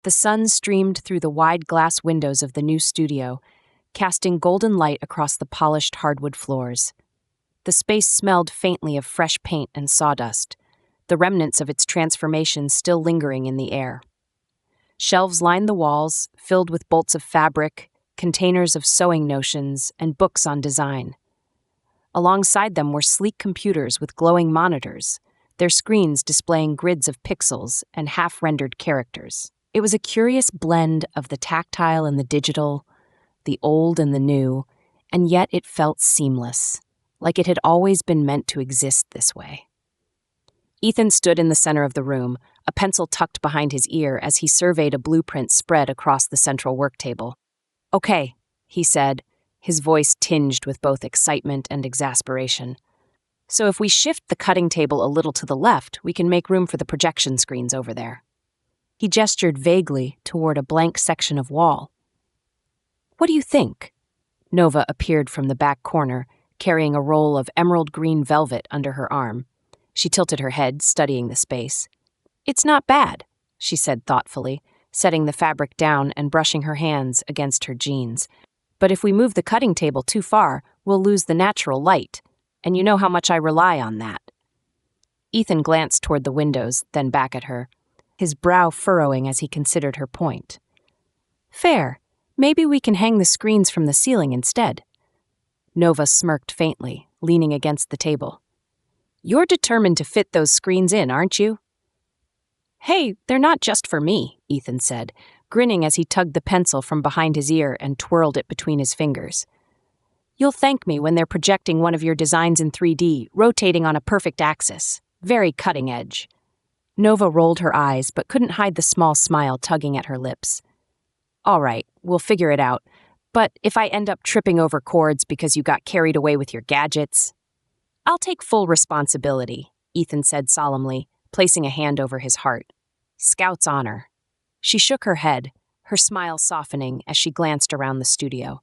The sun streamed through the wide glass windows of the new studio, casting golden light across the polished hardwood floors. The space smelled faintly of fresh paint and sawdust, the remnants of its transformation still lingering in the air. Shelves lined the walls, filled with bolts of fabric, containers of sewing notions, and books on design. Alongside them were sleek computers with glowing monitors, their screens displaying grids of pixels and half-rendered characters. It was a curious blend of the tactile and the digital, the old and the new, and yet it felt seamless, like it had always been meant to exist this way. Ethan stood in the center of the room, a pencil tucked behind his ear as he surveyed a blueprint spread across the central work table. "Okay," he said, his voice tinged with both excitement and exasperation. "So if we shift the cutting table a little to the left, we can make room for the projection screens over there." He gestured vaguely toward a blank section of wall. "What do you think?" Nova appeared from the back corner, carrying a roll of emerald green velvet under her arm. She tilted her head, studying the space. "It's not bad," she said thoughtfully, setting the fabric down and brushing her hands against her jeans. "But if we move the cutting table too far, we'll lose the natural light, and you know how much I rely on that." Ethan glanced toward the windows, then back at her, his brow furrowing as he considered her point. "Fair. Maybe we can hang the screens from the ceiling instead." Nova smirked faintly, leaning against the table. "You're determined to fit those screens in, aren't you?" "Hey, they're not just for me," Ethan said, grinning as he tugged the pencil from behind his ear and twirled it between his fingers. "You'll thank me when they're projecting one of your designs in 3D, rotating on a perfect axis. Very cutting edge." Nova rolled her eyes but couldn't hide the small smile tugging at her lips. "All right, we'll figure it out. But if I end up tripping over cords because you got carried away with your gadgets—" "I'll take full responsibility," Ethan said solemnly, placing a hand over his heart. "Scout's honor." She shook her head, her smile softening as she glanced around the studio.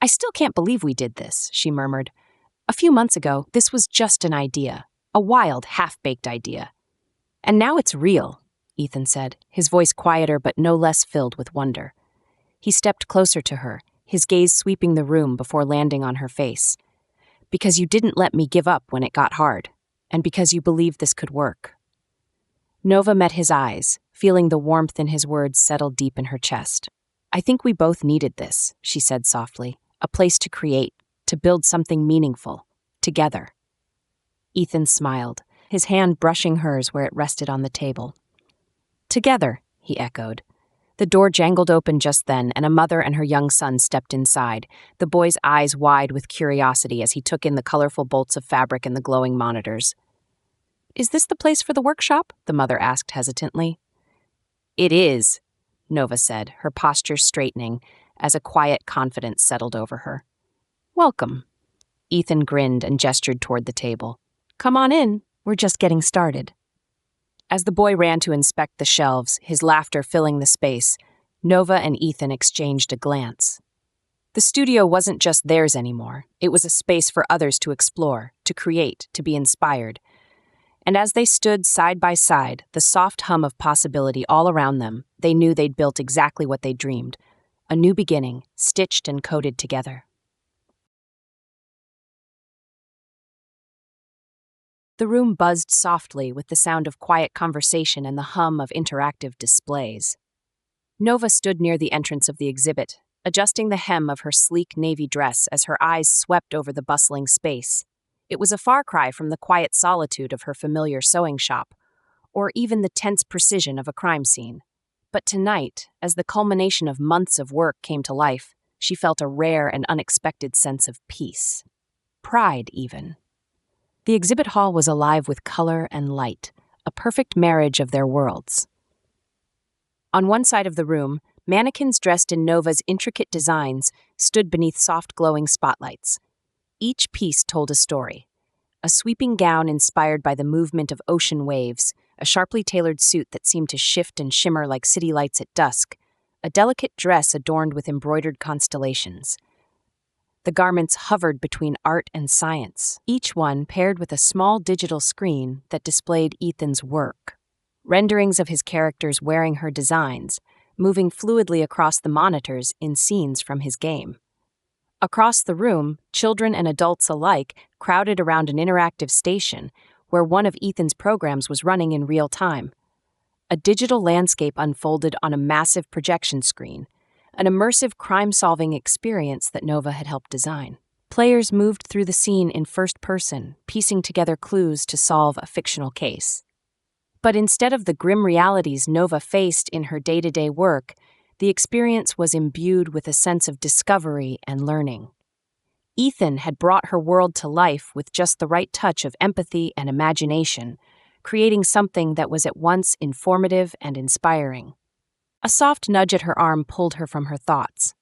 "I still can't believe we did this," she murmured. "A few months ago, this was just an idea, a wild, half-baked idea. And now it's real," Ethan said, his voice quieter but no less filled with wonder. He stepped closer to her, his gaze sweeping the room before landing on her face. "Because you didn't let me give up when it got hard, and because you believed this could work." Nova met his eyes, feeling the warmth in his words settle deep in her chest. "I think we both needed this," she said softly. "A place to create, to build something meaningful, together." Ethan smiled, his hand brushing hers where it rested on the table. "Together," he echoed. The door jangled open just then, and a mother and her young son stepped inside, the boy's eyes wide with curiosity as he took in the colorful bolts of fabric and the glowing monitors. "Is this the place for the workshop?" the mother asked hesitantly. "It is," Nova said, her posture straightening as a quiet confidence settled over her. "Welcome." Ethan grinned and gestured toward the table. "Come on in, we're just getting started." As the boy ran to inspect the shelves, his laughter filling the space, Nova and Ethan exchanged a glance. The studio wasn't just theirs anymore. It was a space for others to explore, to create, to be inspired. And as they stood side by side, the soft hum of possibility all around them, they knew they'd built exactly what they dreamed, a new beginning, stitched and coded together. The room buzzed softly with the sound of quiet conversation and the hum of interactive displays. Nova stood near the entrance of the exhibit, adjusting the hem of her sleek navy dress as her eyes swept over the bustling space. It was a far cry from the quiet solitude of her familiar sewing shop, or even the tense precision of a crime scene. But tonight, as the culmination of months of work came to life, she felt a rare and unexpected sense of peace. Pride, even. The exhibit hall was alive with color and light, a perfect marriage of their worlds. On one side of the room, mannequins dressed in Nova's intricate designs stood beneath soft glowing spotlights. Each piece told a story. A sweeping gown inspired by the movement of ocean waves, a sharply tailored suit that seemed to shift and shimmer like city lights at dusk, a delicate dress adorned with embroidered constellations. The garments hovered between art and science, each one paired with a small digital screen that displayed Ethan's work. Renderings of his characters wearing her designs, moving fluidly across the monitors in scenes from his game. Across the room, children and adults alike crowded around an interactive station where one of Ethan's programs was running in real time. A digital landscape unfolded on a massive projection screen, an immersive crime-solving experience that Nova had helped design. Players moved through the scene in first person, piecing together clues to solve a fictional case. But instead of the grim realities Nova faced in her day-to-day work, the experience was imbued with a sense of discovery and learning. Ethan had brought her world to life with just the right touch of empathy and imagination, creating something that was at once informative and inspiring. A soft nudge at her arm pulled her from her thoughts.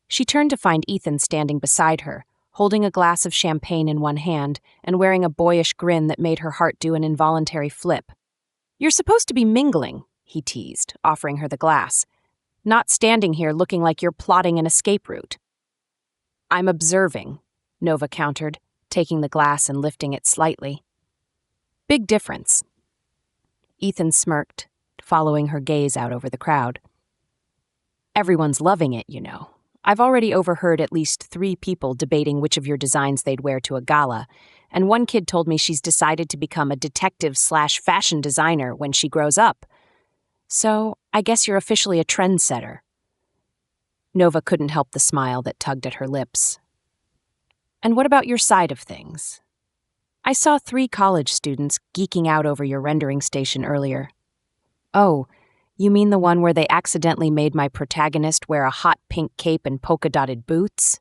She turned to find Ethan standing beside her, holding a glass of champagne in one hand and wearing a boyish grin that made her heart do an involuntary flip. "You're supposed to be mingling," he teased, offering her the glass, "not standing here looking like you're plotting an escape route." "I'm observing," Nova countered, taking the glass and lifting it slightly. "Big difference." Ethan smirked, following her gaze out over the crowd. "Everyone's loving it, you know. I've already overheard at least 3 people debating which of your designs they'd wear to a gala, and one kid told me she's decided to become a detective/fashion designer when she grows up. So, I guess you're officially a trendsetter." Nova couldn't help the smile that tugged at her lips. "And what about your side of things? I saw 3 college students geeking out over your rendering station earlier." "Oh, you mean the one where they accidentally made my protagonist wear a hot pink cape and polka-dotted boots?"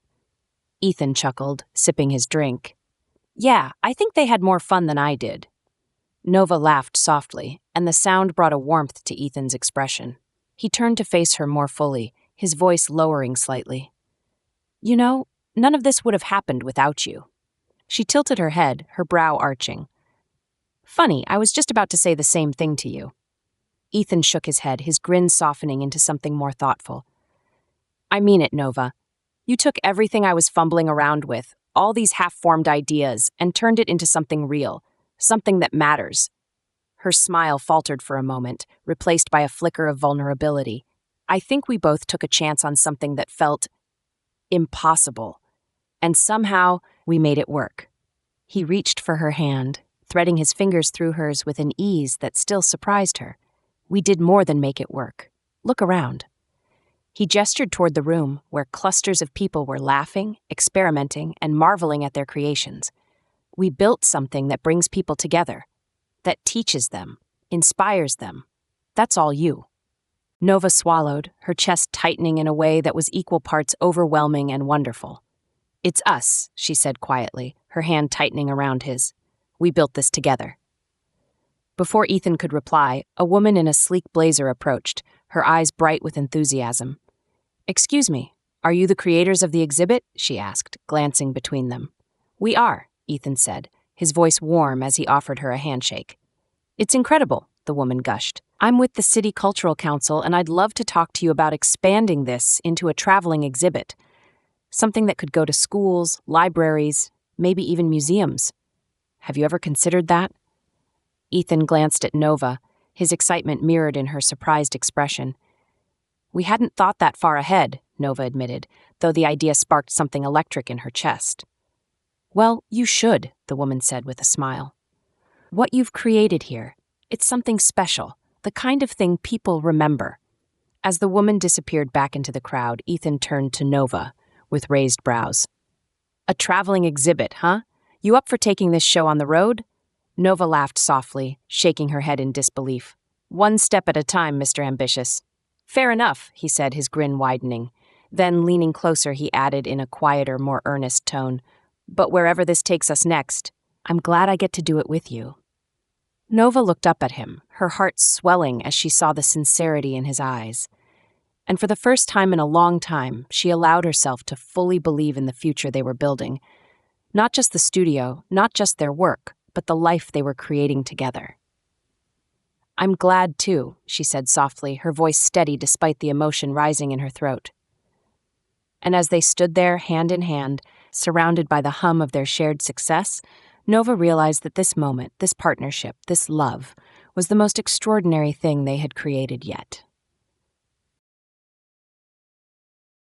Ethan chuckled, sipping his drink. "Yeah, I think they had more fun than I did." Nova laughed softly, and the sound brought a warmth to Ethan's expression. He turned to face her more fully, his voice lowering slightly. "You know, none of this would have happened without you." She tilted her head, her brow arching. "Funny, I was just about to say the same thing to you." Ethan shook his head, his grin softening into something more thoughtful. "I mean it, Nova. You took everything I was fumbling around with, all these half-formed ideas, and turned it into something real, something that matters." Her smile faltered for a moment, replaced by a flicker of vulnerability. "I think we both took a chance on something that felt impossible, and somehow we made it work." He reached for her hand, threading his fingers through hers with an ease that still surprised her. "We did more than make it work. Look around." He gestured toward the room where clusters of people were laughing, experimenting, and marveling at their creations. "We built something that brings people together, that teaches them, inspires them. That's all you." Nova swallowed, her chest tightening in a way that was equal parts overwhelming and wonderful. "It's us," she said quietly, her hand tightening around his. "We built this together." Before Ethan could reply, a woman in a sleek blazer approached, her eyes bright with enthusiasm. "Excuse me, are you the creators of the exhibit?" she asked, glancing between them. "We are," Ethan said, his voice warm as he offered her a handshake. "It's incredible," the woman gushed. "I'm with the City Cultural Council, and I'd love to talk to you about expanding this into a traveling exhibit. Something that could go to schools, libraries, maybe even museums. Have you ever considered that?" Ethan glanced at Nova, his excitement mirrored in her surprised expression. "We hadn't thought that far ahead," Nova admitted, though the idea sparked something electric in her chest. "Well, you should," the woman said with a smile. "What you've created here, it's something special, the kind of thing people remember." As the woman disappeared back into the crowd, Ethan turned to Nova, with raised brows. "A traveling exhibit, huh? You up for taking this show on the road?" Nova laughed softly, shaking her head in disbelief. "One step at a time, Mr. Ambitious." "Fair enough," he said, his grin widening. Then, leaning closer, he added in a quieter, more earnest tone, "But wherever this takes us next, I'm glad I get to do it with you." Nova looked up at him, her heart swelling as she saw the sincerity in his eyes. And for the first time in a long time, she allowed herself to fully believe in the future they were building. Not just the studio, not just their work, but the life they were creating together. "I'm glad, too," she said softly, her voice steady despite the emotion rising in her throat. And as they stood there, hand in hand, surrounded by the hum of their shared success, Nova realized that this moment, this partnership, this love, was the most extraordinary thing they had created yet.